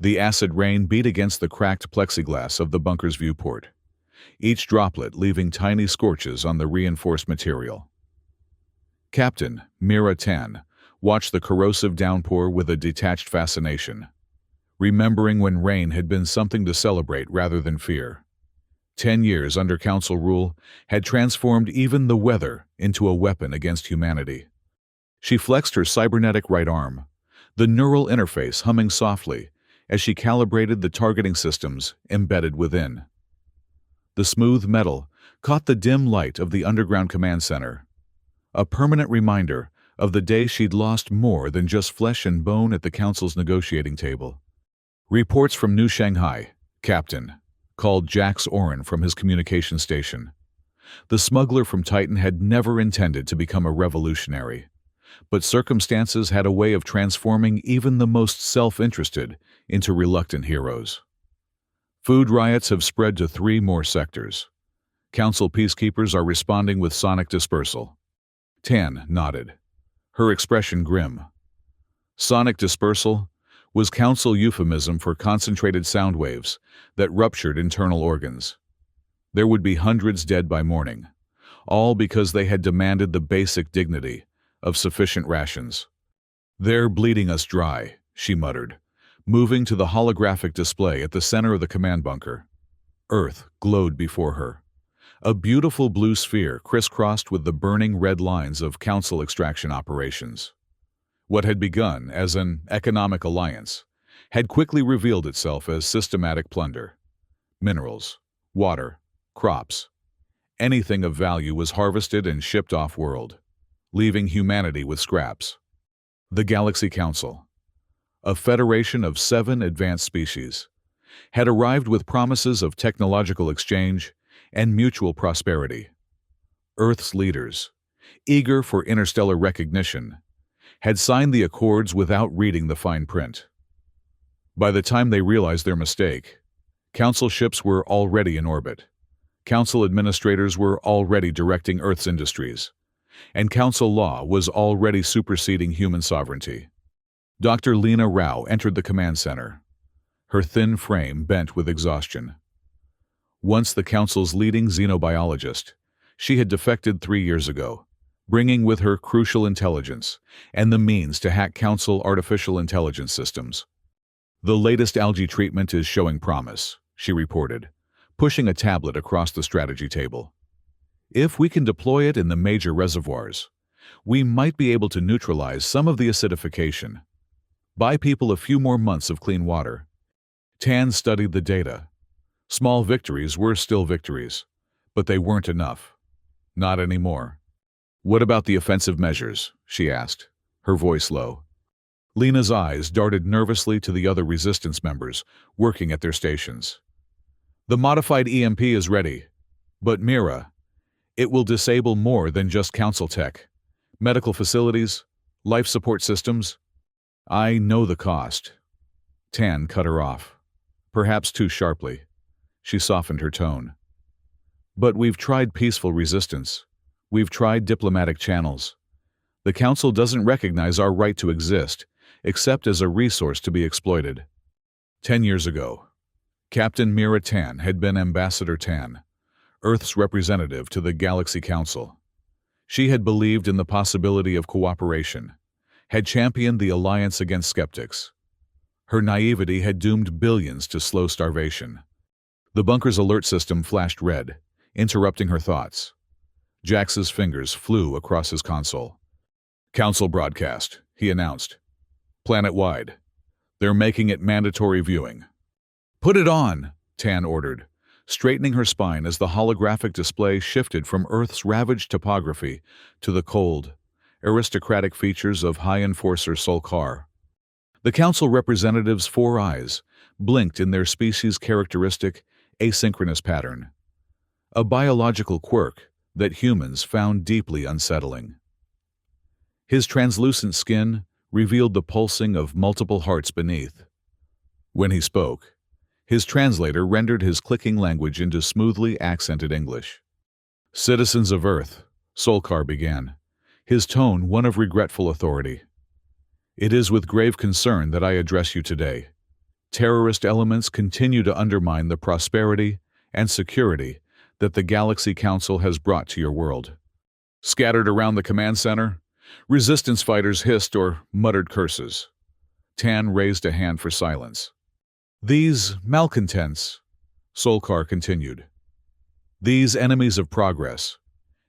The acid rain beat against the cracked plexiglass of the bunker's viewport, each droplet leaving tiny scorches on the reinforced material. Captain Mira Tan watched the corrosive downpour with a detached fascination, remembering when rain had been something to celebrate rather than fear. 10 years under Council rule had transformed even the weather into a weapon against humanity. She flexed her cybernetic right arm, the neural interface humming softly as she calibrated the targeting systems embedded within. The smooth metal caught the dim light of the underground command center, a permanent reminder of the day she'd lost more than just flesh and bone at the Council's negotiating table. Reports from New Shanghai, Captain, called Jax Oren from his communication station. The smuggler from Titan had never intended to become a revolutionary, but circumstances had a way of transforming even the most self-interested into reluctant heroes. Food riots have spread to 3 more sectors. Council peacekeepers are responding with sonic dispersal. Tan nodded, her expression grim. Sonic dispersal was Council euphemism for concentrated sound waves that ruptured internal organs. There would be hundreds dead by morning, all because they had demanded the basic dignity of sufficient rations. "They're bleeding us dry," she muttered, moving to the holographic display at the center of the command bunker. Earth glowed before her, a beautiful blue sphere crisscrossed with the burning red lines of Council extraction operations. What had begun as an economic alliance had quickly revealed itself as systematic plunder. Minerals, water, crops, anything of value was harvested and shipped off-world, leaving humanity with scraps. The Galaxy Council, a federation of 7 advanced species, had arrived with promises of technological exchange and mutual prosperity. Earth's leaders, eager for interstellar recognition, had signed the accords without reading the fine print. By the time they realized their mistake, Council ships were already in orbit, Council administrators were already directing Earth's industries, and Council law was already superseding human sovereignty. Dr. Lena Rao entered the command center, her thin frame bent with exhaustion. Once the Council's leading xenobiologist, she had defected 3 years ago, bringing with her crucial intelligence and the means to hack Council artificial intelligence systems. "The latest algae treatment is showing promise," she reported, pushing a tablet across the strategy table. "If we can deploy it in the major reservoirs, we might be able to neutralize some of the acidification. Buy people a few more months of clean water." Tan studied the data. Small victories were still victories, but they weren't enough. Not anymore. "What about the offensive measures?" she asked, her voice low. Lena's eyes darted nervously to the other resistance members working at their stations. "The modified EMP is ready, but Mira, it will disable more than just Council tech. Medical facilities, life support systems." "I know the cost." Tan cut her off, perhaps too sharply. She softened her tone. "But we've tried peaceful resistance. We've tried diplomatic channels. The Council doesn't recognize our right to exist, except as a resource to be exploited." 10 years ago, Captain Mira Tan had been Ambassador Tan, Earth's representative to the Galaxy Council. She had believed in the possibility of cooperation, had championed the alliance against skeptics. Her naivety had doomed billions to slow starvation. The bunker's alert system flashed red, interrupting her thoughts. Jax's fingers flew across his console. "Council broadcast," he announced. "Planet-wide. They're making it mandatory viewing." "Put it on," Tan ordered, straightening her spine as the holographic display shifted from Earth's ravaged topography to the cold, aristocratic features of High Enforcer Solkar. The Council representatives' 4 eyes blinked in their species' characteristic asynchronous pattern, a biological quirk that humans found deeply unsettling. His translucent skin revealed the pulsing of multiple hearts beneath. When he spoke, his translator rendered his clicking language into smoothly accented English. "Citizens of Earth," Solkar began, his tone one of regretful authority. "It is with grave concern that I address you today. Terrorist elements continue to undermine the prosperity and security that the Galaxy Council has brought to your world. Scattered around the command center, resistance fighters hissed or muttered curses. Tan raised a hand for silence. These malcontents, Solkar continued, these enemies of progress,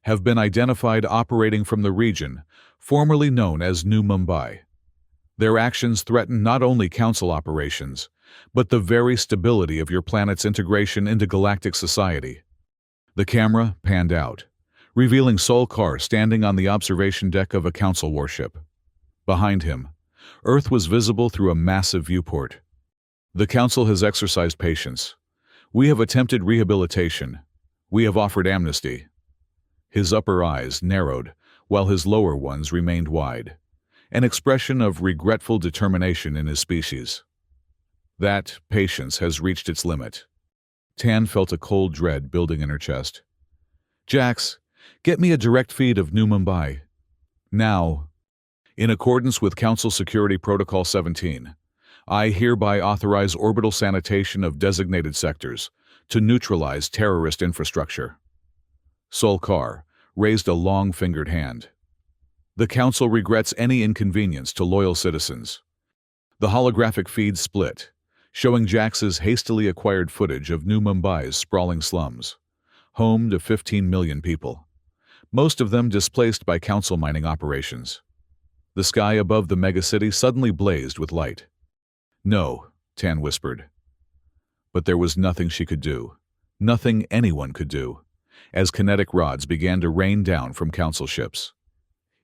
have been identified operating from the region formerly known as New Mumbai. Their actions threaten not only Council operations, but the very stability of your planet's integration into galactic society. The camera panned out, revealing Solkar standing on the observation deck of a Council warship. Behind him, Earth was visible through a massive viewport. The Council has exercised patience. We have attempted rehabilitation. We have offered amnesty. His upper eyes narrowed, while his lower ones remained wide, an expression of regretful determination in his species. That patience has reached its limit. Tan felt a cold dread building in her chest. Jax, get me a direct feed of New Mumbai. Now. In accordance with Council Security Protocol 17, I hereby authorize orbital sanitation of designated sectors to neutralize terrorist infrastructure. Solkar raised a long-fingered hand. The Council regrets any inconvenience to loyal citizens. The holographic feed split, showing Jax's hastily acquired footage of New Mumbai's sprawling slums, home to 15 million people, most of them displaced by Council mining operations. The sky above the megacity suddenly blazed with light. No, Tan whispered. But there was nothing she could do, nothing anyone could do, as kinetic rods began to rain down from Council ships.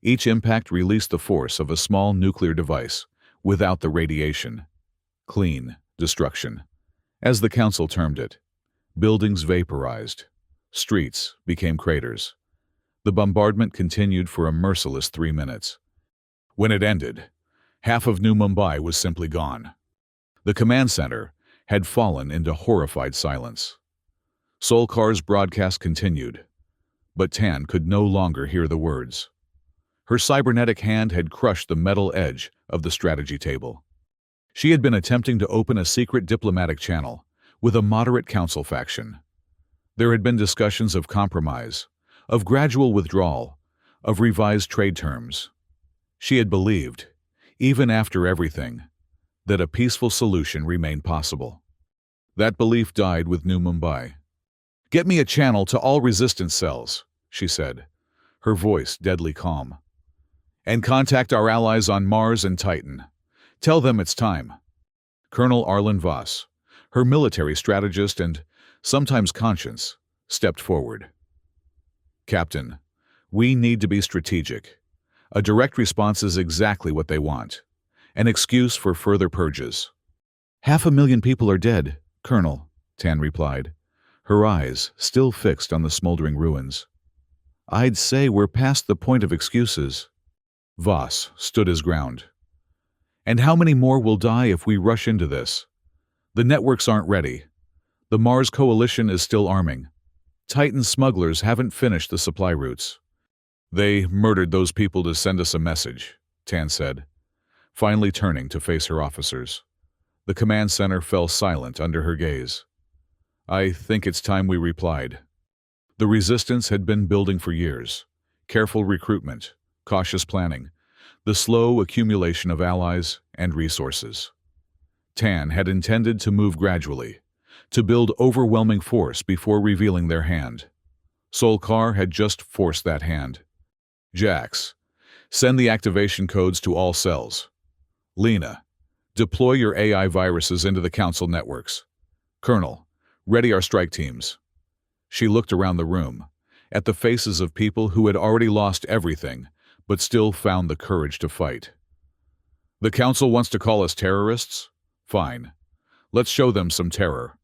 Each impact released the force of a small nuclear device, without the radiation. Clean destruction, as the Council termed it. Buildings vaporized. Streets became craters. The bombardment continued for a merciless 3 minutes. When it ended, half of New Mumbai was simply gone. The command center had fallen into horrified silence. Solkar's broadcast continued, but Tan could no longer hear the words. Her cybernetic hand had crushed the metal edge of the strategy table. She had been attempting to open a secret diplomatic channel with a moderate Council faction. There had been discussions of compromise, of gradual withdrawal, of revised trade terms. She had believed, even after everything, that a peaceful solution remained possible. That belief died with New Mumbai. Get me a channel to all resistance cells, she said, her voice deadly calm. And contact our allies on Mars and Titan. Tell them it's time. Colonel Arlen Voss, her military strategist and, sometimes conscience, stepped forward. Captain, we need to be strategic. A direct response is exactly what they want. An excuse for further purges. 500,000 people are dead, Colonel, Tan replied, her eyes still fixed on the smoldering ruins. I'd say we're past the point of excuses. Voss stood his ground. And how many more will die if we rush into this? The networks aren't ready. The Mars Coalition is still arming. Titan smugglers haven't finished the supply routes. They murdered those people to send us a message, Tan said, finally turning to face her officers. The command center fell silent under her gaze. I think it's time we replied. The resistance had been building for years. Careful recruitment, cautious planning, the slow accumulation of allies and resources. Tan had intended to move gradually, to build overwhelming force before revealing their hand. Solkar had just forced that hand. Jax, send the activation codes to all cells. Lena, deploy your AI viruses into the Council networks. Colonel, ready our strike teams. She looked around the room, at the faces of people who had already lost everything, but still found the courage to fight. The Council wants to call us terrorists? Fine. Let's show them some terror.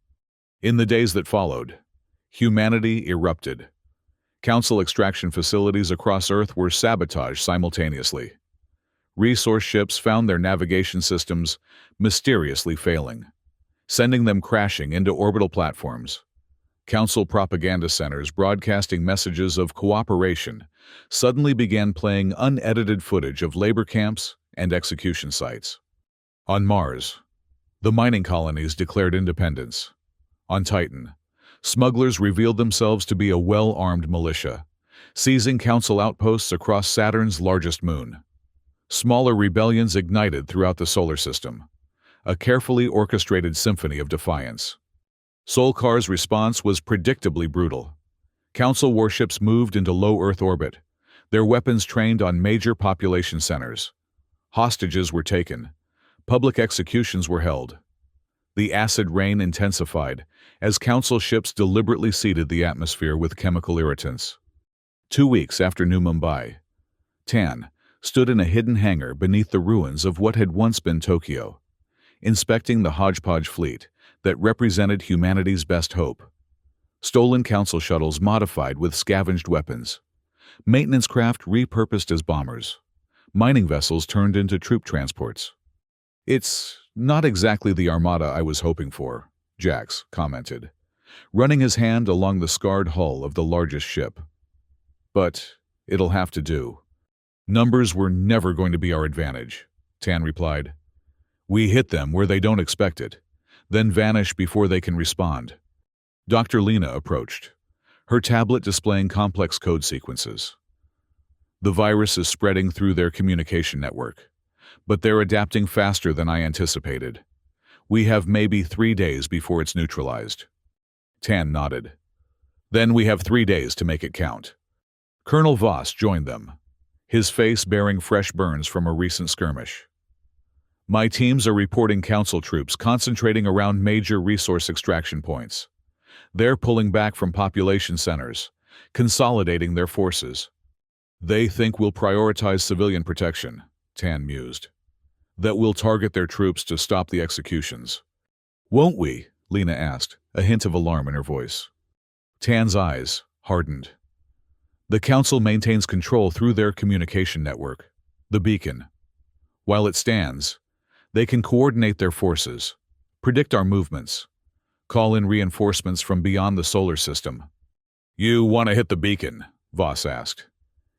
In the days that followed, humanity erupted. Council extraction facilities across Earth were sabotaged simultaneously. Resource ships found their navigation systems mysteriously failing, sending them crashing into orbital platforms. Council propaganda centers broadcasting messages of cooperation suddenly began playing unedited footage of labor camps and execution sites. On Mars, The mining colonies declared independence. On Titan, smugglers revealed themselves to be a well-armed militia, seizing council outposts across Saturn's largest moon. Smaller rebellions ignited throughout the solar system, a carefully orchestrated symphony of defiance. Solkar's response was predictably brutal. Council warships moved into low Earth orbit, their weapons trained on major population centers. Hostages were taken. Public executions were held. The acid rain intensified as Council ships deliberately seeded the atmosphere with chemical irritants. 2 weeks after New Mumbai, Tan stood in a hidden hangar beneath the ruins of what had once been Tokyo, inspecting the hodgepodge fleet that represented humanity's best hope. Stolen Council shuttles modified with scavenged weapons, maintenance craft repurposed as bombers, mining vessels turned into troop transports. "It's not exactly the armada I was hoping for," Jax commented, running his hand along the scarred hull of the largest ship. "But it'll have to do." "Numbers were never going to be our advantage," Tan replied. "We hit them where they don't expect it, then vanish before they can respond." Dr. Lena approached, her tablet displaying complex code sequences. "The virus is spreading through their communication network, but they're adapting faster than I anticipated. We have maybe 3 days before it's neutralized." Tan nodded. "Then we have 3 days to make it count." Colonel Voss joined them, his face bearing fresh burns from a recent skirmish. "My teams are reporting Council troops concentrating around major resource extraction points. They're pulling back from population centers, consolidating their forces. They think we'll prioritize civilian protection," Tan mused. "That we'll target their troops to stop the executions." "Won't we?" Lena asked, a hint of alarm in her voice. Tan's eyes hardened. "The Council maintains control through their communication network, the beacon. While it stands, they can coordinate their forces, predict our movements, call in reinforcements from beyond the solar system." "You want to hit the beacon?" Voss asked,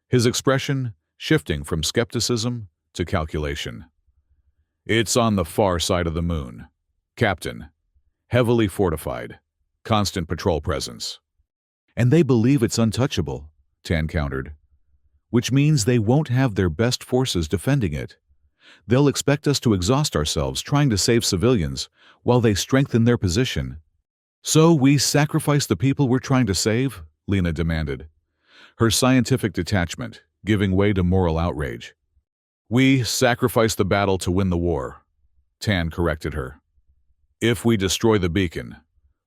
his expression shifting from skepticism to calculation. "It's on the far side of the moon, Captain. Heavily fortified, constant patrol presence." "And they believe it's untouchable," Tan countered. "Which means they won't have their best forces defending it. They'll expect us to exhaust ourselves trying to save civilians while they strengthen their position." "So we sacrifice the people we're trying to save?" Lena demanded, her scientific detachment giving way to moral outrage. "We sacrifice the battle to win the war," Tan corrected her. "If we destroy the beacon,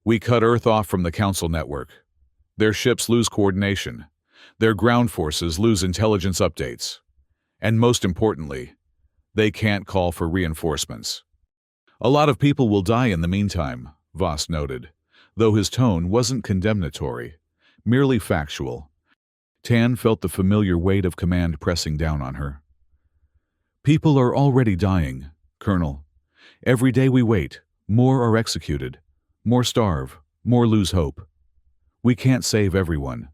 we cut Earth off from the Council network. Their ships lose coordination, their ground forces lose intelligence updates, and most importantly, they can't call for reinforcements. A lot of people will die in the meantime," Voss noted, though his tone wasn't condemnatory, merely factual. Tan felt the familiar weight of command pressing down on her. "People are already dying, Colonel. Every day we wait, more are executed, more starve, more lose hope. We can't save everyone,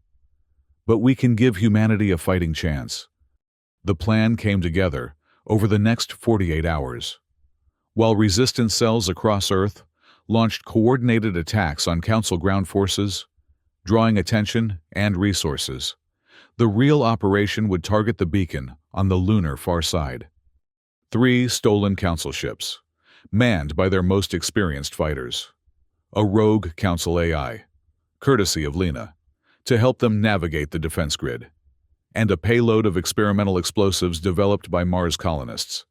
but we can give humanity a fighting chance." The plan came together over the next 48 hours. While resistance cells across Earth launched coordinated attacks on Council ground forces, drawing attention and resources, the real operation would target the beacon on the lunar far side. 3 stolen Council ships, manned by their most experienced fighters. A rogue Council AI, courtesy of Lena, to help them navigate the defense grid. And a payload of experimental explosives developed by Mars colonists,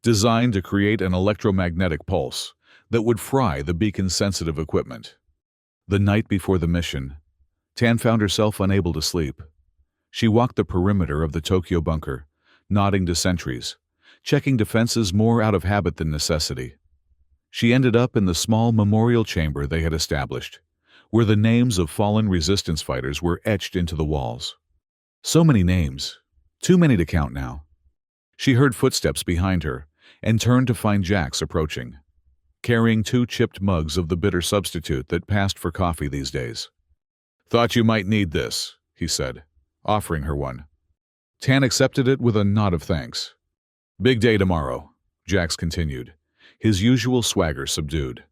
designed to create an electromagnetic pulse that would fry the beacon's sensitive equipment. The night before the mission, Tan found herself unable to sleep. She walked the perimeter of the Tokyo bunker, nodding to sentries, checking defenses more out of habit than necessity. She ended up in the small memorial chamber they had established, where the names of fallen resistance fighters were etched into the walls. So many names, too many to count now. She heard footsteps behind her and turned to find Jax approaching, carrying 2 chipped mugs of the bitter substitute that passed for coffee these days. "Thought you might need this," he said, offering her one. Tan accepted it with a nod of thanks. "Big day tomorrow," Jax continued, his usual swagger subdued.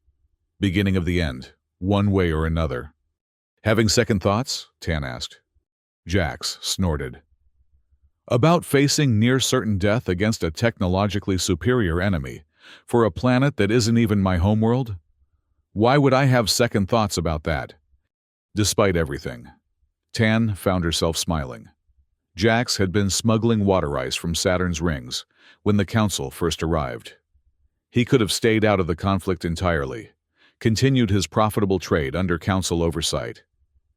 Beginning of the end, one way or another. Having second thoughts? Tan asked. Jax snorted. About facing near-certain death against a technologically superior enemy, for a planet that isn't even my homeworld? Why would I have second thoughts about that? Despite everything, Tan found herself smiling. Jax had been smuggling water ice from Saturn's rings when the Council first arrived. He could have stayed out of the conflict entirely, continued his profitable trade under Council oversight.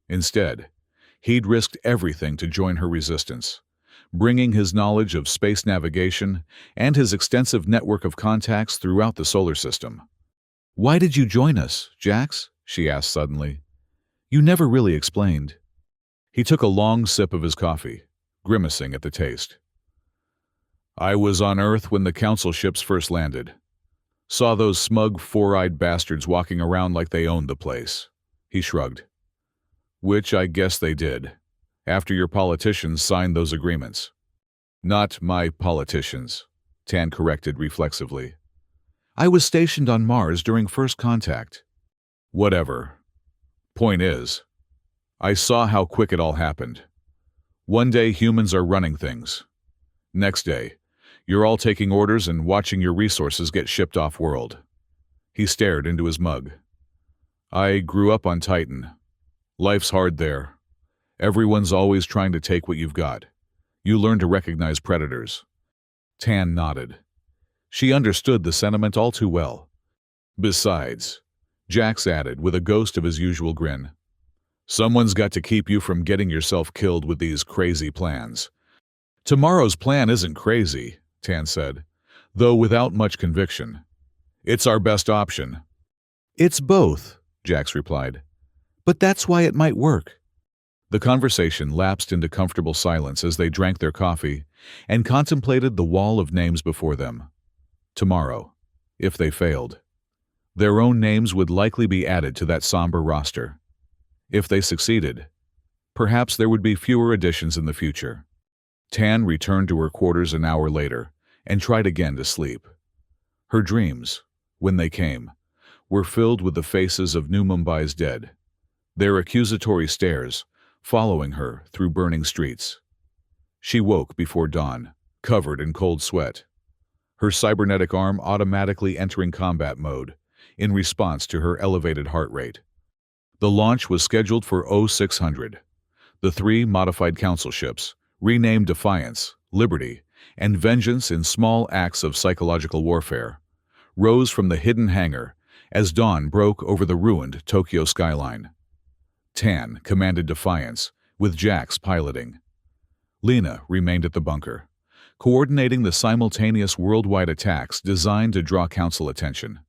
Instead, he'd risked everything to join her resistance, bringing his knowledge of space navigation and his extensive network of contacts throughout the solar system. "Why did you join us, Jax?" she asked suddenly. "You never really explained." He took a long sip of his coffee, grimacing at the taste. "I was on Earth when the Council ships first landed. Saw those smug, four-eyed bastards walking around like they owned the place." He shrugged. "Which I guess they did, after your politicians signed those agreements." "Not my politicians," Tan corrected reflexively. "I was stationed on Mars during first contact." "Whatever. Point is, I saw how quick it all happened. One day humans are running things. Next day, you're all taking orders and watching your resources get shipped off-world." He stared into his mug. "I grew up on Titan. Life's hard there. Everyone's always trying to take what you've got. You learn to recognize predators." Tan nodded. She understood the sentiment all too well. "Besides," Jax added with a ghost of his usual grin, "someone's got to keep you from getting yourself killed with these crazy plans." "Tomorrow's plan isn't crazy," Tan said, though without much conviction. "It's our best option." "It's both," Jax replied. "But that's why it might work." The conversation lapsed into comfortable silence as they drank their coffee and contemplated the wall of names before them. Tomorrow, if they failed, their own names would likely be added to that somber roster. If they succeeded, perhaps there would be fewer additions in the future. Tan returned to her quarters an hour later and tried again to sleep. Her dreams, when they came, were filled with the faces of New Mumbai's dead, their accusatory stares following her through burning streets. She woke before dawn, covered in cold sweat, her cybernetic arm automatically entering combat mode in response to her elevated heart rate. The launch was scheduled for 0600. The three modified Council ships, renamed Defiance, Liberty, and Vengeance in small acts of psychological warfare, rose from the hidden hangar as dawn broke over the ruined Tokyo skyline. Tan commanded Defiance, with Jax piloting. Lena remained at the bunker, coordinating the simultaneous worldwide attacks designed to draw Council attention.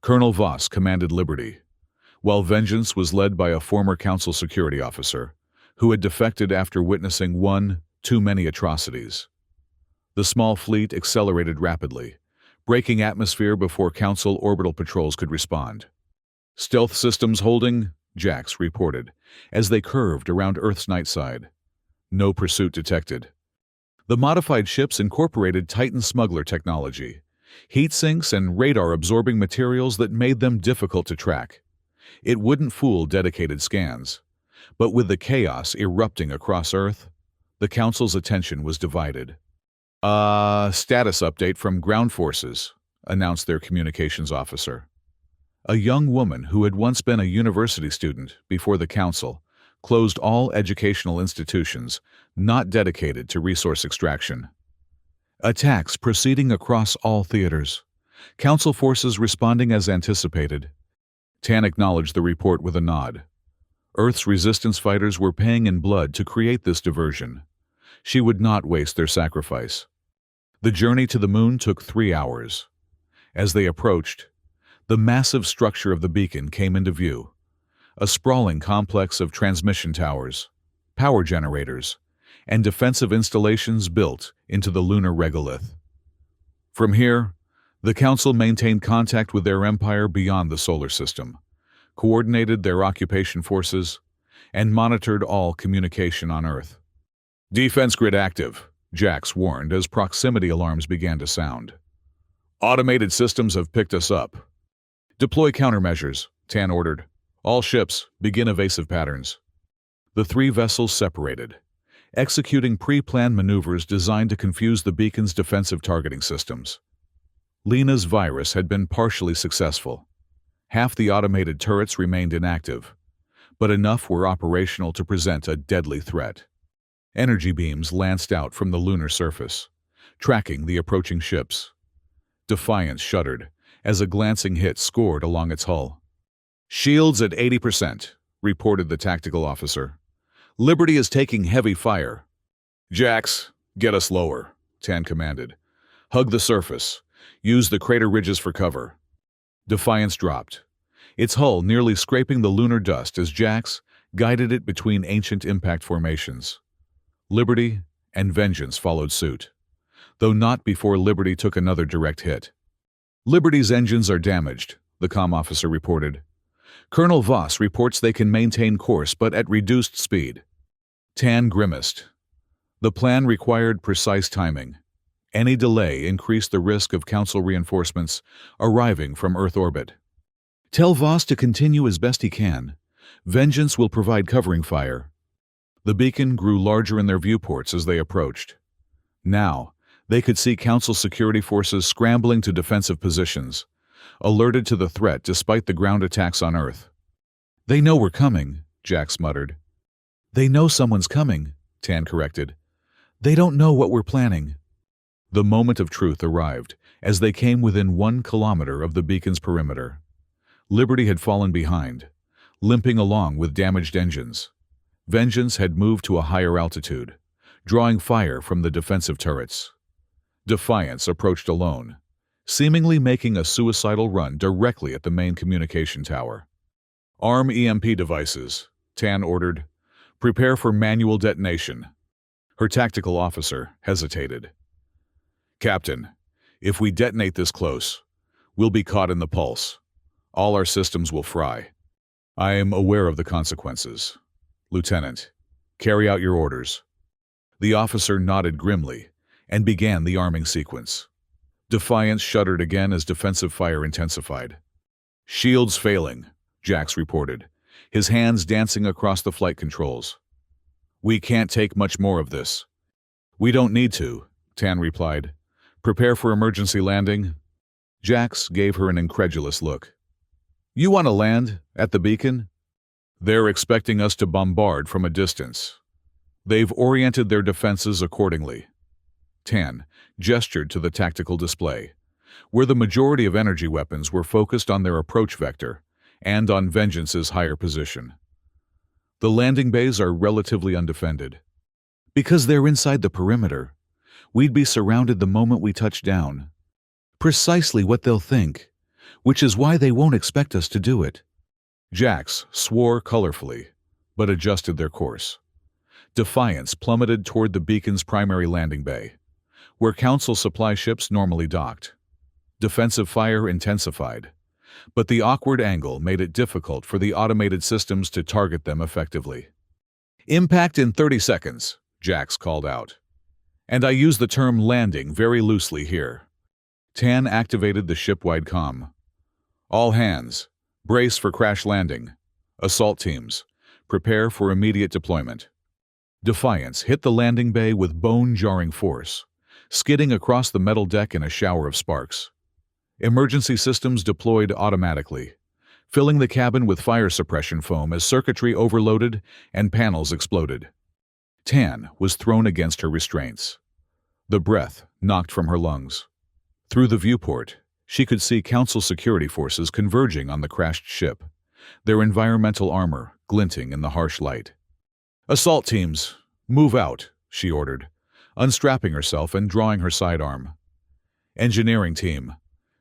Colonel Voss commanded Liberty, while Vengeance was led by a former Council security officer who had defected after witnessing one too many atrocities. The small fleet accelerated rapidly, breaking atmosphere before Council orbital patrols could respond. "Stealth systems holding," Jax reported, as they curved around Earth's night side. No pursuit detected. The modified ships incorporated Titan smuggler technology, heat sinks and radar-absorbing materials that made them difficult to track. It wouldn't fool dedicated scans, but with the chaos erupting across Earth, the Council's attention was divided. Status update from ground forces," announced their communications officer. A young woman who had once been a university student before the Council closed all educational institutions not dedicated to resource extraction. "Attacks proceeding across all theaters. Council forces responding as anticipated." Tan acknowledged the report with a nod. Earth's resistance fighters were paying in blood to create this diversion. She would not waste their sacrifice. The journey to the moon took 3 hours. As they approached, the massive structure of the beacon came into view, a sprawling complex of transmission towers, power generators, and defensive installations built into the lunar regolith. From here, the Council maintained contact with their empire beyond the solar system, coordinated their occupation forces, and monitored all communication on Earth. "Defense grid active," Jax warned as proximity alarms began to sound. Automated systems have picked us up. Deploy countermeasures, Tan ordered. All ships, begin evasive patterns. The three vessels separated, executing pre-planned maneuvers designed to confuse the beacon's defensive targeting systems. Lena's virus had been partially successful. Half the automated turrets remained inactive, but enough were operational to present a deadly threat. Energy beams lanced out from the lunar surface, tracking the approaching ships. Defiance shuddered as a glancing hit scored along its hull. "Shields at 80%, reported the tactical officer. "Liberty is taking heavy fire." "Jax, get us lower," Tan commanded. "Hug the surface. Use the crater ridges for cover." Defiance dropped, its hull nearly scraping the lunar dust as Jax guided it between ancient impact formations. Liberty and Vengeance followed suit, though not before Liberty took another direct hit. "Liberty's engines are damaged," the comm officer reported. "Colonel Voss reports they can maintain course but at reduced speed." Tan grimaced. The plan required precise timing. Any delay increased the risk of Council reinforcements arriving from Earth orbit. "Tell Voss to continue as best he can. Vengeance will provide covering fire." The beacon grew larger in their viewports as they approached. Now, they could see Council security forces scrambling to defensive positions, alerted to the threat despite the ground attacks on Earth. "They know we're coming," Jax muttered. "They know someone's coming," Tan corrected. "They don't know what we're planning." The moment of truth arrived as they came within 1 kilometer of the beacon's perimeter. Liberty had fallen behind, limping along with damaged engines. Vengeance had moved to a higher altitude, drawing fire from the defensive turrets. Defiance approached alone, seemingly making a suicidal run directly at the main communication tower. "Arm EMP devices," Tan ordered. "Prepare for manual detonation." Her tactical officer hesitated. "Captain, if we detonate this close, we'll be caught in the pulse. All our systems will fry." "I am aware of the consequences. Lieutenant, carry out your orders." The officer nodded grimly and began the arming sequence. Defiance shuddered again as defensive fire intensified. "Shields failing," Jax reported, his hands dancing across the flight controls. "We can't take much more of this." "We don't need to," Tan replied. "Prepare for emergency landing." Jax gave her an incredulous look. "You want to land at the beacon?" "They're expecting us to bombard from a distance. They've oriented their defenses accordingly." Tan gestured to the tactical display, where the majority of energy weapons were focused on their approach vector and on Vengeance's higher position. "The landing bays are relatively undefended." "Because they're inside the perimeter. We'd be surrounded the moment we touch down." "Precisely what they'll think, which is why they won't expect us to do it." Jax swore colorfully, but adjusted their course. Defiance plummeted toward the beacon's primary landing bay, where Council supply ships normally docked. Defensive fire intensified, but the awkward angle made it difficult for the automated systems to target them effectively. "Impact in 30 seconds, Jax called out. And I use the term landing very loosely here. Tan activated the ship-wide comm. "All hands, brace for crash landing. Assault teams, prepare for immediate deployment." Defiance hit the landing bay with bone-jarring force, skidding across the metal deck in a shower of sparks. Emergency systems deployed automatically, filling the cabin with fire suppression foam as circuitry overloaded and panels exploded. Tan was thrown against her restraints. The breath knocked from her lungs. Through the viewport, she could see Council security forces converging on the crashed ship, their environmental armor glinting in the harsh light. "Assault teams, move out," she ordered, unstrapping herself and drawing her sidearm. "Engineering team,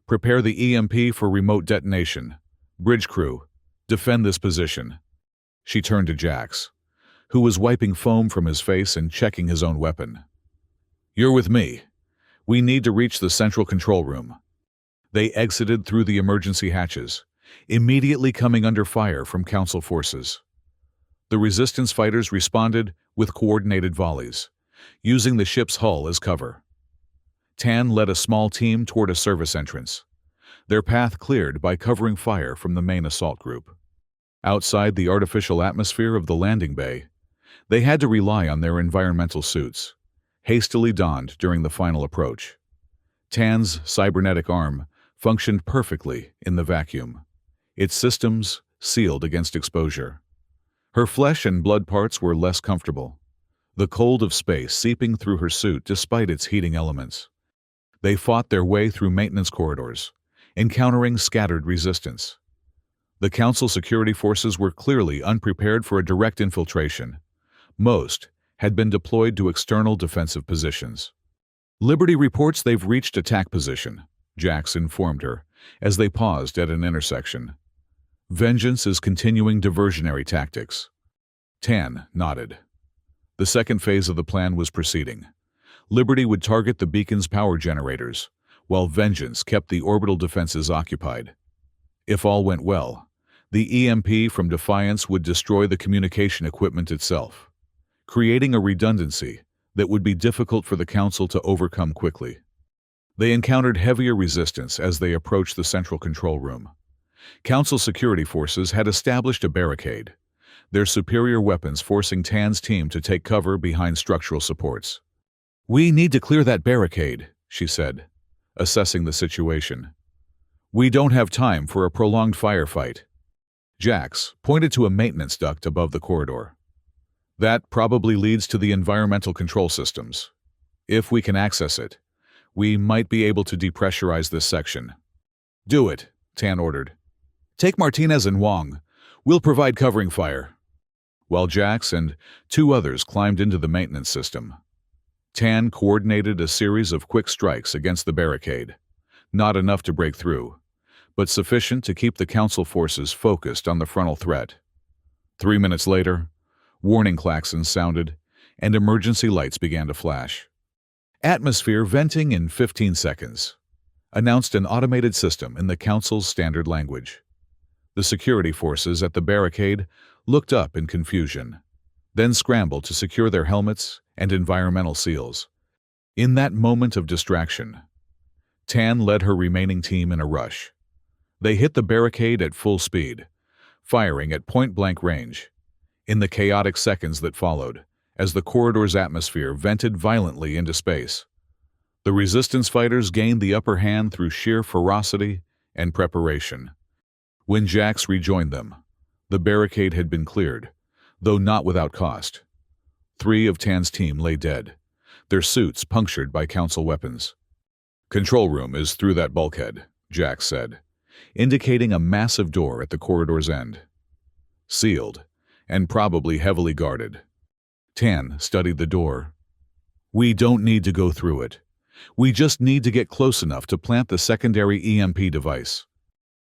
prepare the EMP for remote detonation. Bridge crew, defend this position." She turned to Jax, who was wiping foam from his face and checking his own weapon. "You're with me. We need to reach the central control room." They exited through the emergency hatches, immediately coming under fire from Council forces. The Resistance fighters responded with coordinated volleys, using the ship's hull as cover. Tan led a small team toward a service entrance, their path cleared by covering fire from the main assault group. Outside the artificial atmosphere of the landing bay, they had to rely on their environmental suits, hastily donned during the final approach. Tan's cybernetic arm functioned perfectly in the vacuum, its systems sealed against exposure. Her flesh and blood parts were less comfortable, the cold of space seeping through her suit despite its heating elements. They fought their way through maintenance corridors, encountering scattered resistance. The Council security forces were clearly unprepared for a direct infiltration. Most had been deployed to external defensive positions. "Liberty reports they've reached attack position," Jax informed her, as they paused at an intersection. "Vengeance is continuing diversionary tactics." Tan nodded. The second phase of the plan was proceeding. Liberty would target the beacon's power generators, while Vengeance kept the orbital defenses occupied. If all went well, the EMP from Defiance would destroy the communication equipment itself, creating a redundancy that would be difficult for the Council to overcome quickly. They encountered heavier resistance as they approached the central control room. Council security forces had established a barricade, their superior weapons forcing Tan's team to take cover behind structural supports. "We need to clear that barricade," she said, assessing the situation. "We don't have time for a prolonged firefight." Jax pointed to a maintenance duct above the corridor. "That probably leads to the environmental control systems. If we can access it, we might be able to depressurize this section." "Do it," Tan ordered. "Take Martinez and Wong. We'll provide covering fire." While Jax and two others climbed into the maintenance system, Tan coordinated a series of quick strikes against the barricade, not enough to break through, but sufficient to keep the Council forces focused on the frontal threat. 3 minutes later, warning klaxons sounded, and emergency lights began to flash. "Atmosphere venting in 15 seconds," announced an automated system in the Council's standard language. The security forces at the barricade looked up in confusion, then scrambled to secure their helmets and environmental seals. In that moment of distraction, Tan led her remaining team in a rush. They hit the barricade at full speed, firing at point-blank range. In the chaotic seconds that followed, as the corridor's atmosphere vented violently into space, the resistance fighters gained the upper hand through sheer ferocity and preparation. When Jax rejoined them, the barricade had been cleared, though not without cost. 3 of Tan's team lay dead, their suits punctured by Council weapons. "Control room is through that bulkhead," Jax said, indicating a massive door at the corridor's end. "Sealed, and probably heavily guarded." Tan studied the door. "We don't need to go through it. We just need to get close enough to plant the secondary EMP device."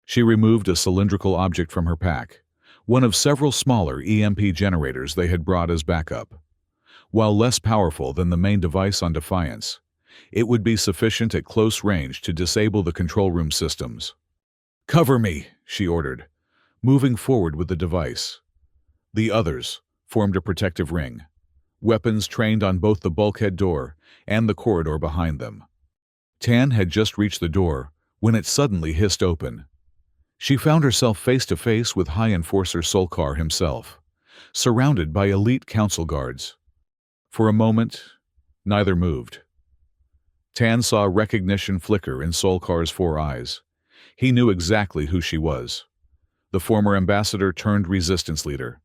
She removed a cylindrical object from her pack, one of several smaller EMP generators they had brought as backup. While less powerful than the main device on Defiance, it would be sufficient at close range to disable the control room systems. "Cover me," she ordered, moving forward with the device. The others formed a protective ring, weapons trained on both the bulkhead door and the corridor behind them. Tan had just reached the door when it suddenly hissed open. She found herself face to face with High Enforcer Solkar himself, surrounded by elite Council guards. For a moment, neither moved. Tan saw recognition flicker in Solkar's 4 eyes. He knew exactly who she was, the former ambassador turned resistance leader.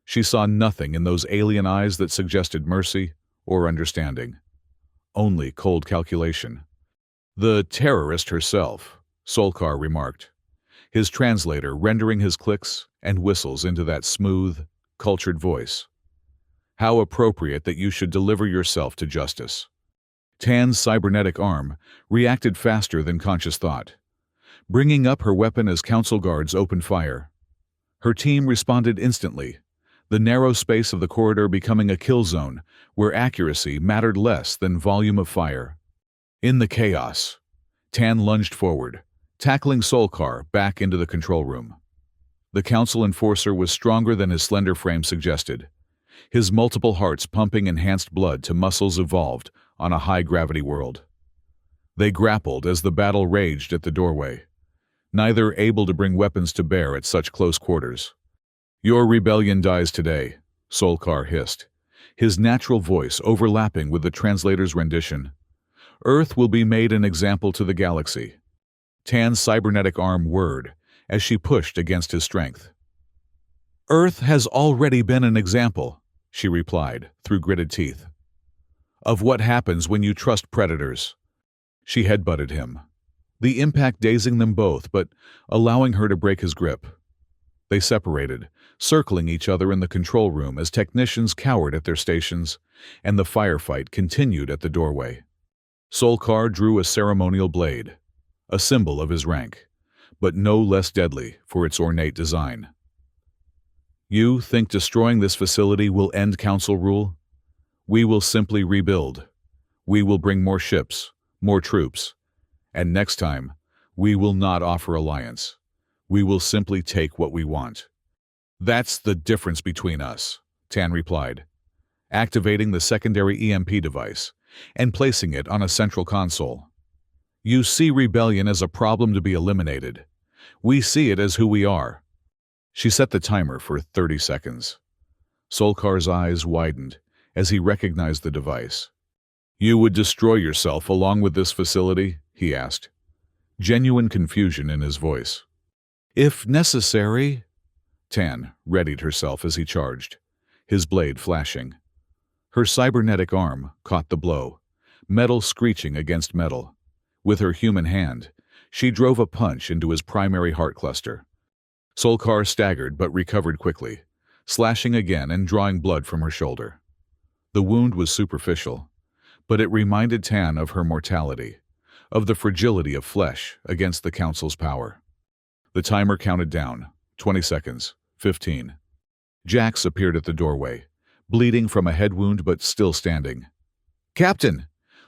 She saw nothing in those alien eyes that suggested mercy or understanding, only cold calculation. "The terrorist herself," Solkar remarked, his translator rendering his clicks and whistles into that smooth, cultured voice. "How appropriate that you should deliver yourself to justice." Tan's cybernetic arm reacted faster than conscious thought, bringing up her weapon as Council guards opened fire. Her team responded instantly, the narrow space of the corridor becoming a kill zone where accuracy mattered less than volume of fire. In the chaos, Tan lunged forward, tackling Solkar back into the control room. The Council enforcer was stronger than his slender frame suggested, his multiple hearts pumping enhanced blood to muscles evolved on a high-gravity world. They grappled as the battle raged at the doorway, neither able to bring weapons to bear at such close quarters. "Your rebellion dies today," Solkar hissed, his natural voice overlapping with the translator's rendition. "Earth will be made an example to the galaxy." Tan's cybernetic arm whirred as she pushed against his strength. "Earth has already been an example," she replied through gritted teeth, "of what happens when you trust predators." She headbutted him, the impact dazing them both but allowing her to break his grip. They separated, circling each other in the control room as technicians cowered at their stations, and the firefight continued at the doorway. Solkar drew a ceremonial blade, a symbol of his rank, but no less deadly for its ornate design. "You think destroying this facility will end Council rule? We will simply rebuild. We will bring more ships, more troops, and next time, we will not offer alliance. We will simply take what we want." "That's the difference between us," Tan replied, activating the secondary EMP device and placing it on a central console. "You see rebellion as a problem to be eliminated. We see it as who we are." She set the timer for 30 seconds. Solkar's eyes widened as he recognized the device. "You would destroy yourself along with this facility?" he asked, genuine confusion in his voice. "If necessary," Tan readied herself as he charged, his blade flashing. Her cybernetic arm caught the blow, metal screeching against metal. With her human hand, she drove a punch into his primary heart cluster. Solkar staggered but recovered quickly, slashing again and drawing blood from her shoulder. The wound was superficial, but it reminded Tan of her mortality, of the fragility of flesh against the Council's power. The timer counted down, 20 seconds, 15. Jax appeared at the doorway, bleeding from a head wound but still standing. "Captain,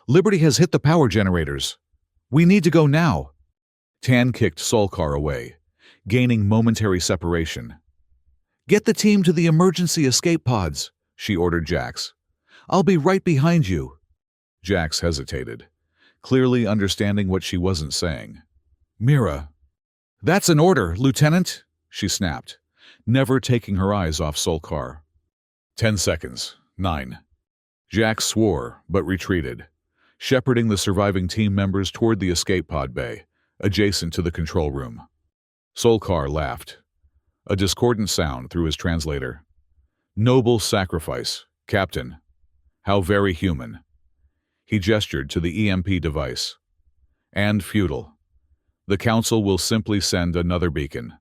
Liberty has hit the power generators. We need to go now." Tan kicked Solkar away, gaining momentary separation. "Get the team to the emergency escape pods," she ordered Jax. "I'll be right behind you." Jax hesitated, clearly understanding what she wasn't saying. "Mira." "That's an order, Lieutenant," she snapped, never taking her eyes off Solkar. 10 seconds, 9. Jax swore, but retreated, shepherding the surviving team members toward the escape pod bay, adjacent to the control room. Solkar laughed, a discordant sound through his translator. "Noble sacrifice, Captain. How very human." He gestured to the EMP device. "And futile. The Council will simply send another beacon,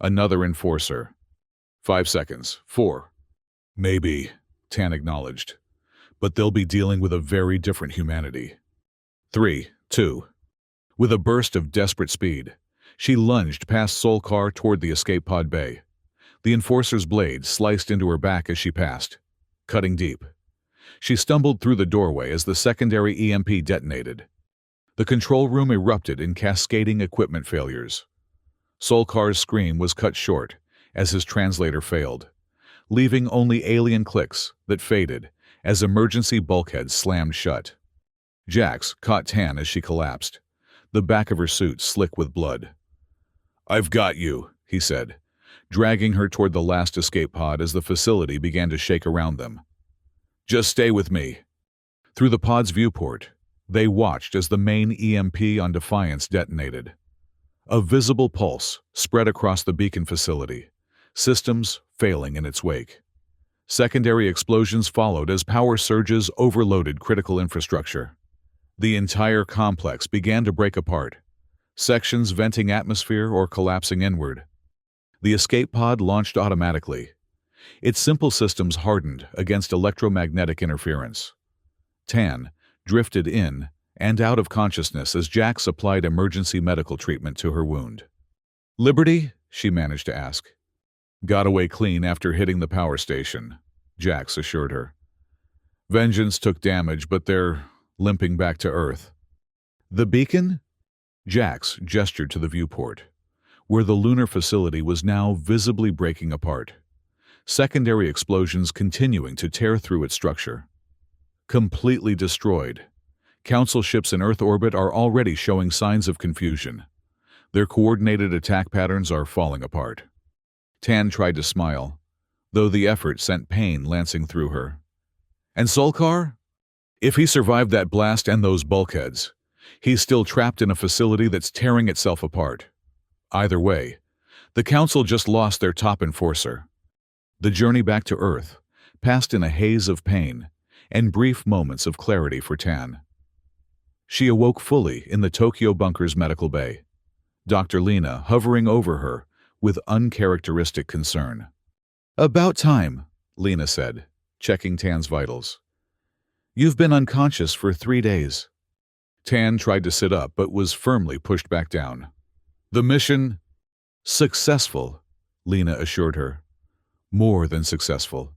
another enforcer." 5 seconds, 4. "Maybe," Tan acknowledged, "but they'll be dealing with a very different humanity." 3, 2. With a burst of desperate speed, she lunged past Solkar toward the escape pod bay. The enforcer's blade sliced into her back as she passed, cutting deep. She stumbled through the doorway as the secondary EMP detonated. The control room erupted in cascading equipment failures. Solkar's scream was cut short as his translator failed, leaving only alien clicks that faded as emergency bulkheads slammed shut. Jax caught Tan as she collapsed, the back of her suit slick with blood. "I've got you," he said, dragging her toward the last escape pod as the facility began to shake around them. "Just stay with me." Through the pod's viewport, they watched as the main EMP on Defiance detonated. A visible pulse spread across the beacon facility, systems failing in its wake. Secondary explosions followed as power surges overloaded critical infrastructure. The entire complex began to break apart, sections venting atmosphere or collapsing inward. The escape pod launched automatically. Its simple systems hardened against electromagnetic interference. Tan drifted in and out of consciousness as Jax applied emergency medical treatment to her wound. "Liberty?" she managed to ask. "Got away clean after hitting the power station," Jax assured her. "Vengeance took damage, but they're limping back to Earth." "The beacon?" Jax gestured to the viewport, where the lunar facility was now visibly breaking apart, secondary explosions continuing to tear through its structure. "Completely destroyed. Council ships in Earth orbit are already showing signs of confusion. Their coordinated attack patterns are falling apart. Tan tried to smile, though the effort sent pain lancing through her. And Solkar? If he survived that blast and those bulkheads, he's still trapped in a facility that's tearing itself apart. Either way, the Council just lost their top enforcer. The journey back to Earth passed in a haze of pain and brief moments of clarity for Tan. She awoke fully in the Tokyo bunker's medical bay, Dr. Lena hovering over her with uncharacteristic concern. "About time," Lena said, checking Tan's vitals. "You've been unconscious for 3 days." Tan tried to sit up but was firmly pushed back down. "The mission?" "Successful," Lena assured her. "More than successful.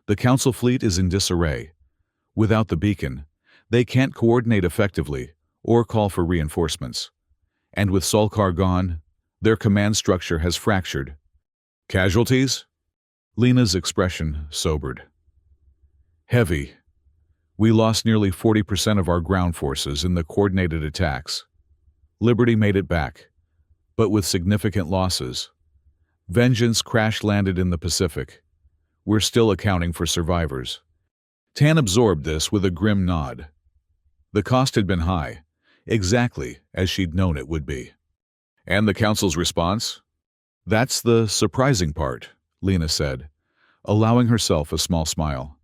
The Council fleet is in disarray. Without the beacon, they can't coordinate effectively or call for reinforcements. And with Solkar gone, their command structure has fractured." "Casualties?" Lena's expression sobered. "Heavy. We lost nearly 40% of our ground forces in the coordinated attacks. Liberty made it back, but with significant losses. Vengeance crash-landed in the Pacific. We're still accounting for survivors." Tan absorbed this with a grim nod. The cost had been high, exactly as she'd known it would be. "And the Council's response?" "That's the surprising part," Lena said, allowing herself a small smile.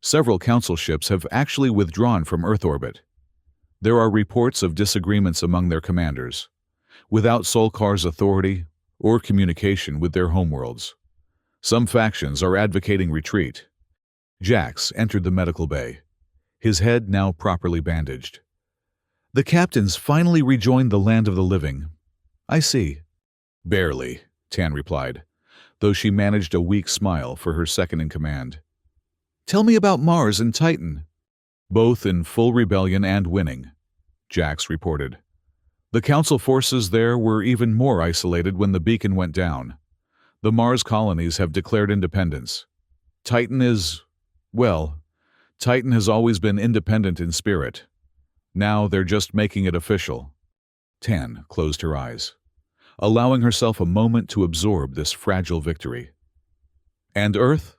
"Several Council ships have actually withdrawn from Earth orbit. There are reports of disagreements among their commanders, without Solkar's authority or communication with their homeworlds. Some factions are advocating retreat." Jax entered the medical bay, his head now properly bandaged. "The captains finally rejoined the land of the living." "I see." "Barely," Tan replied, though she managed a weak smile for her second-in-command. "Tell me about Mars and Titan." "Both in full rebellion and winning," Jax reported. "The Council forces there were even more isolated when the beacon went down. The Mars colonies have declared independence. Titan has always been independent in spirit. Now they're just making it official." Tan closed her eyes, allowing herself a moment to absorb this fragile victory. "And Earth?"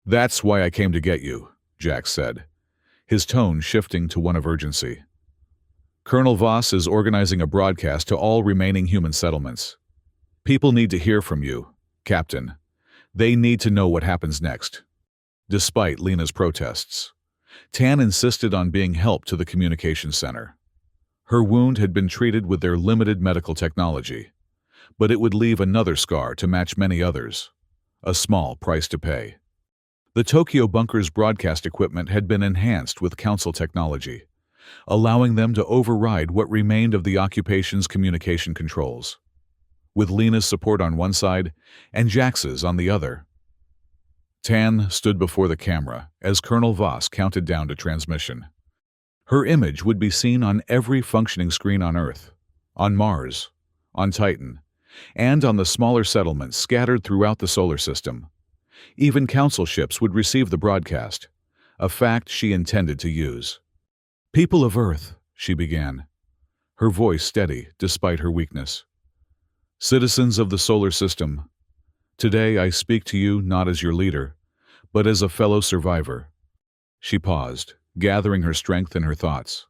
"That's why I came to get you," Jax said, his tone shifting to one of urgency. "Colonel Voss is organizing a broadcast to all remaining human settlements. People need to hear from you, Captain. They need to know what happens next." Despite Lena's protests, Tan insisted on being helped to the communications center. Her wound had been treated with their limited medical technology, but it would leave another scar to match many others, a small price to pay. The Tokyo bunker's broadcast equipment had been enhanced with Council technology, allowing them to override what remained of the occupation's communication controls. With Lena's support on one side and Jax's on the other, Tan stood before the camera as Colonel Voss counted down to transmission. Her image would be seen on every functioning screen on Earth, on Mars, on Titan, and on the smaller settlements scattered throughout the solar system. Even Council ships would receive the broadcast, a fact she intended to use. "People of Earth," she began, her voice steady despite her weakness. "Citizens of the solar system, today I speak to you not as your leader, but as a fellow survivor." She paused, gathering her strength in her thoughts.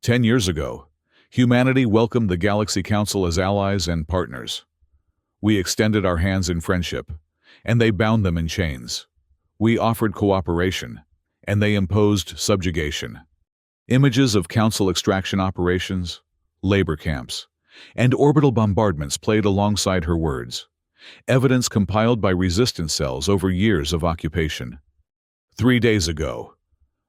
10 years ago, humanity welcomed the Galaxy Council as allies and partners. We extended our hands in friendship, and they bound them in chains. We offered cooperation, and they imposed subjugation. Images of Council extraction operations, labor camps, and orbital bombardments played alongside her words, evidence compiled by resistance cells over years of occupation. 3 days ago,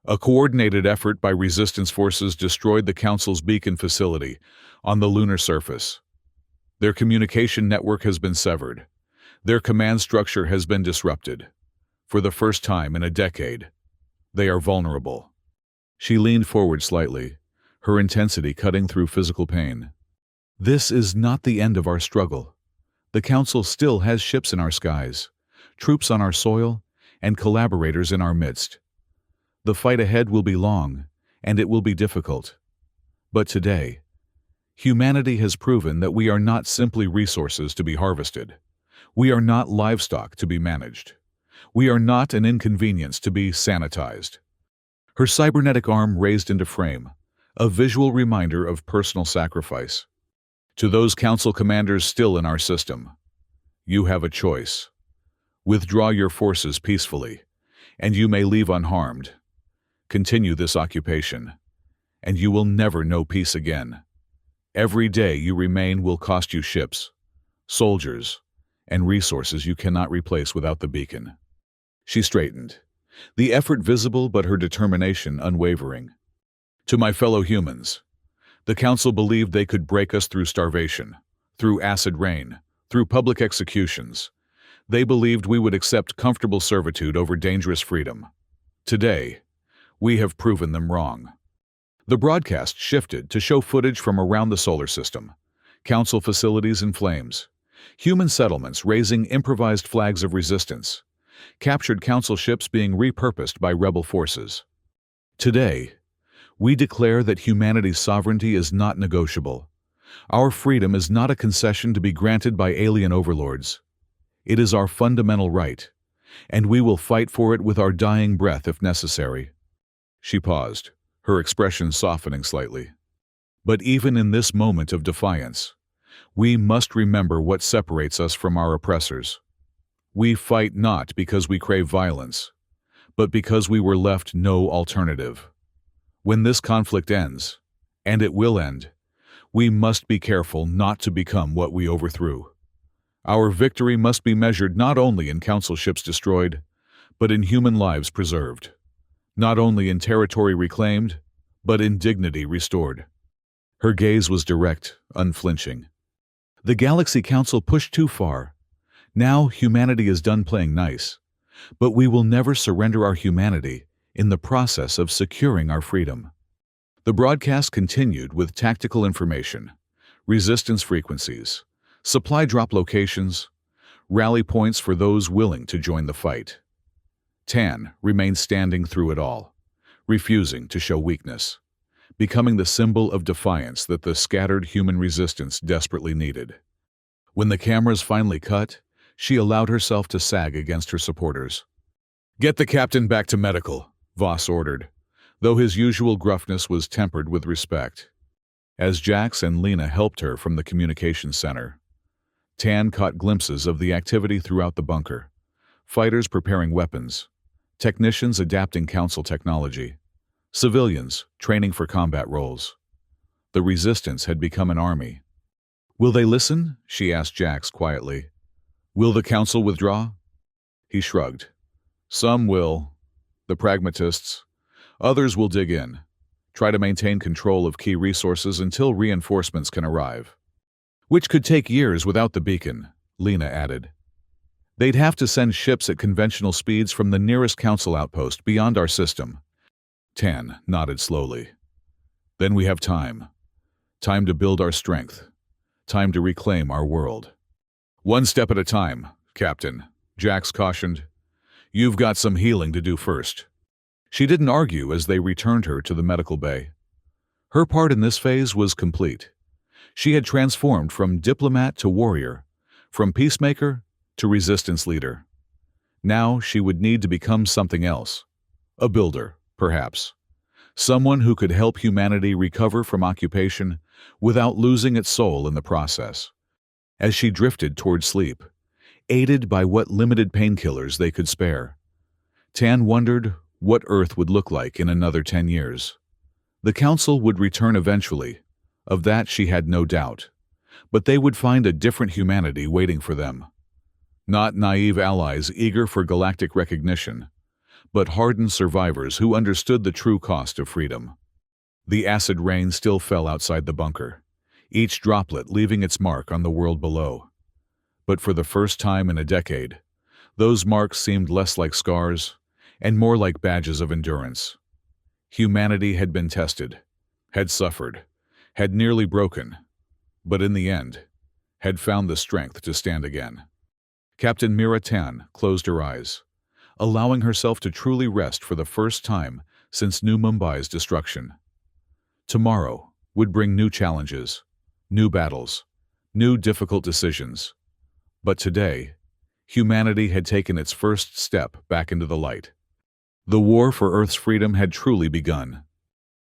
a coordinated effort by resistance forces destroyed the Council's beacon facility on the lunar surface. Their communication network has been severed. Their command structure has been disrupted. For the first time in a decade, they are vulnerable. She leaned forward slightly, her intensity cutting through physical pain. "This is not the end of our struggle. The Council still has ships in our skies, troops on our soil, and collaborators in our midst. The fight ahead will be long, and it will be difficult. But today, humanity has proven that we are not simply resources to be harvested. We are not livestock to be managed. We are not an inconvenience to be sanitized. Her cybernetic arm raised into frame, a visual reminder of personal sacrifice. To those council commanders still in our system, you have a choice. Withdraw your forces peacefully, and you may leave unharmed. Continue this occupation, and you will never know peace again. Every day you remain will cost you ships, soldiers, and resources you cannot replace without the beacon. She straightened, the effort visible but her determination unwavering. To my fellow humans, the council believed they could break us through starvation, through acid rain, through public executions. They believed we would accept comfortable servitude over dangerous freedom. Today, we have proven them wrong. The broadcast shifted to show footage from around the solar system, council facilities in flames, human settlements raising improvised flags of resistance, captured council ships being repurposed by rebel forces. Today, we declare that humanity's sovereignty is not negotiable. Our freedom is not a concession to be granted by alien overlords. It is our fundamental right, and we will fight for it with our dying breath if necessary. She paused, her expression softening slightly. But even in this moment of defiance, we must remember what separates us from our oppressors. We fight not because we crave violence, but because we were left no alternative. When this conflict ends, and it will end, we must be careful not to become what we overthrew. Our victory must be measured not only in council ships destroyed, but in human lives preserved. Not only in territory reclaimed, but in dignity restored. Her gaze was direct, unflinching. The Galaxy Council pushed too far. Now humanity is done playing nice, but we will never surrender our humanity in the process of securing our freedom. The broadcast continued with tactical information, resistance frequencies, supply drop locations, rally points for those willing to join the fight. Tan remained standing through it all, refusing to show weakness, becoming the symbol of defiance that the scattered human resistance desperately needed. When the cameras finally cut, she allowed herself to sag against her supporters. "Get the captain back to medical," Voss ordered, though his usual gruffness was tempered with respect. As Jax and Lena helped her from the communications center, Tan caught glimpses of the activity throughout the bunker. Fighters preparing weapons, technicians adapting council technology, civilians training for combat roles. The resistance had become an army. "Will they listen?" she asked Jax quietly. "Will the council withdraw?" He shrugged. "Some will, the pragmatists. Others will dig in, try to maintain control of key resources until reinforcements can arrive. Which could take years without the beacon," Lena added. "They'd have to send ships at conventional speeds from the nearest council outpost beyond our system." Tan nodded slowly. "Then we have time. Time to build our strength. Time to reclaim our world." "One step at a time, Captain," Jax cautioned. "You've got some healing to do first." She didn't argue as they returned her to the medical bay. Her part in this phase was complete. She had transformed from diplomat to warrior, from peacemaker to resistance leader. Now she would need to become something else. A builder, perhaps. Someone who could help humanity recover from occupation without losing its soul in the process. As she drifted toward sleep, aided by what limited painkillers they could spare, Tan wondered what Earth would look like in another 10 years. The Council would return eventually, of that she had no doubt, but they would find a different humanity waiting for them. Not naive allies eager for galactic recognition, but hardened survivors who understood the true cost of freedom. The acid rain still fell outside the bunker, each droplet leaving its mark on the world below. But for the first time in a decade, those marks seemed less like scars and more like badges of endurance. Humanity had been tested, had suffered, had nearly broken, but in the end, had found the strength to stand again. Captain Mira Tan closed her eyes, allowing herself to truly rest for the first time since New Mumbai's destruction. Tomorrow would bring new challenges, new battles, new difficult decisions. But today, humanity had taken its first step back into the light. The war for Earth's freedom had truly begun.